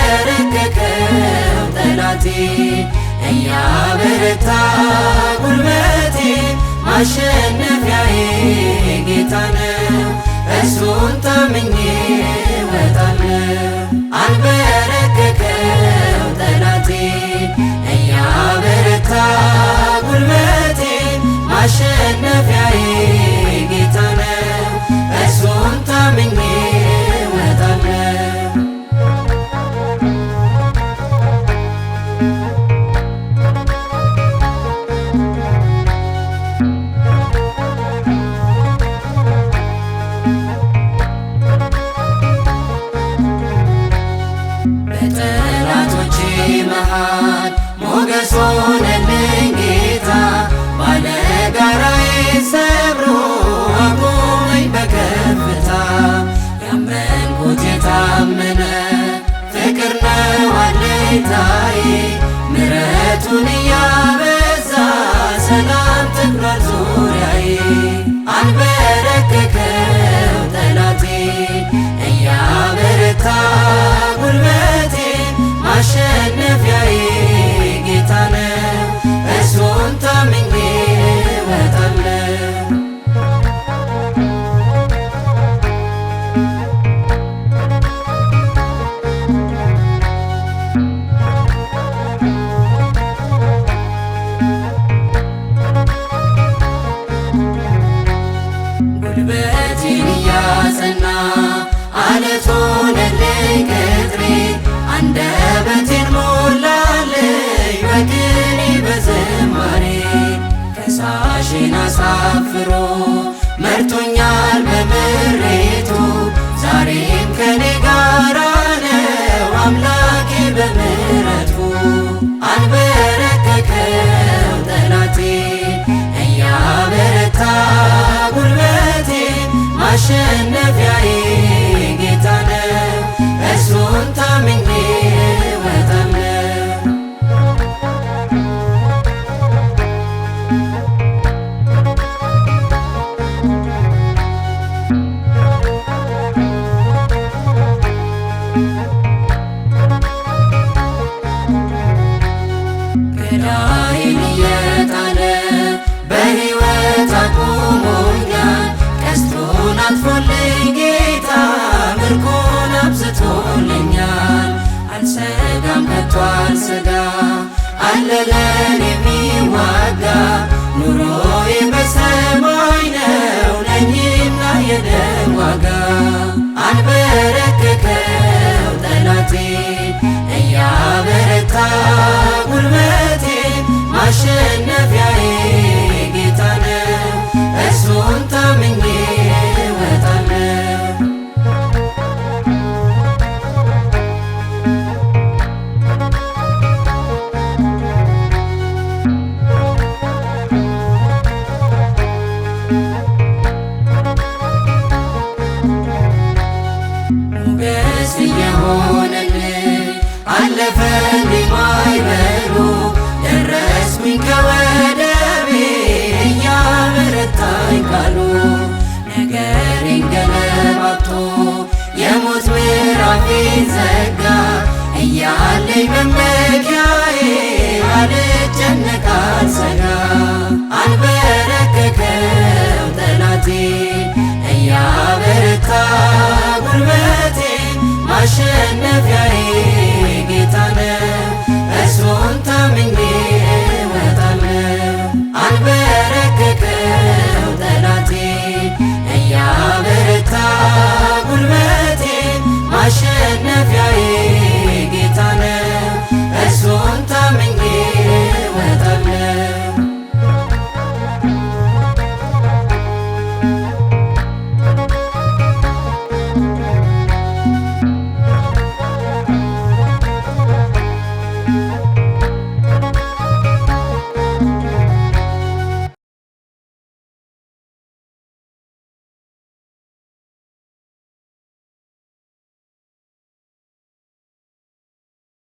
አንበረከከው ጠላቴ እያበረታ ጉልበቴ ማሸነፊያዬ ጌታ ነው እሱን ታምኜ እወጣለሁ። አንበረከከው ጠላቴ እያበረታ ጉልበቴ ማሸነፊያዬ ጌታ ነው እሱን ታምኜ እወጣለሁ። በጠላቶቼ መሃል ሞገስ ሆነልኝ ጌታ ባለጋራዬ ሰብሮ አቆመኝ በከፍታ። ያመንኩት የታመነ ፍቅር ነው አለኝታዬ ምሕረቱን እያበዛ ሰላም ተክሏል ዙሪያዬ። አንበረከከው ጠላቴ እያበረታ ጉልበቴ ማሸነፊያዬ ጌታ ነው እሱን ታምኜ እወጣለሁ። ጉልበቴን እያጸና አለት ሆነልኝ ቅጥሬ አንደበቴን ሞላልኝ በቅኔ በዝማሬ። ከሳሽን አሳፍሮ መርቶኛል በምሬቱ ዛሬም ከኔ ጋራ ነው አምላኬ በምሕረቱ። አንበረከከው ጠላቴ እያበረታ ጉልበቴ ማሸነፊያዬ ጌታ ነው እሱን ታምኜ እወጣለሁ። ገዳይን እየጣለ በሕይወት አቁሞኛል ቀስቱን አጥፎልኝ ጌታ ምርኮን አብዝቶልኛል። አልሰጋም ከቶ አልሰጋ አለ ለኔ የሚዋጋ ኑሮዬ በሰማይ ነው ነኝና የደም ዋጋ። አንበረከከው ጠላቴ እያበረታ ጉልበቴ ማሸነፊያዬ ጌታ ነው እሱን ታምኜ እወጣለሁ። አንበረከከው ጠላቴ እያበረታ ጉልበቴ ማሸነፊያዬ ጌታ ነው እሱን ታምኜ እወጣለሁ። አንበረከከው ጠላቴ እያበረታ ጉልበቴ ማሸነፊያዬ ጌታ ነው እሱን ታምኜ እወጣለሁ። ሞገስ እየሆነልኝ አለፈልኝ ማዕበሉ ደረስኩኝ ከወደቤ እያበረታኝ ቃሉ። ነገሬን ገለባብጦ የሞት ምዕራፌን ዘጋ እያለኝ መመኪያዬ አልጨነቅ አልሰጋ። አንበረከከው ጠላቴ እያበረታ ጉልበቴ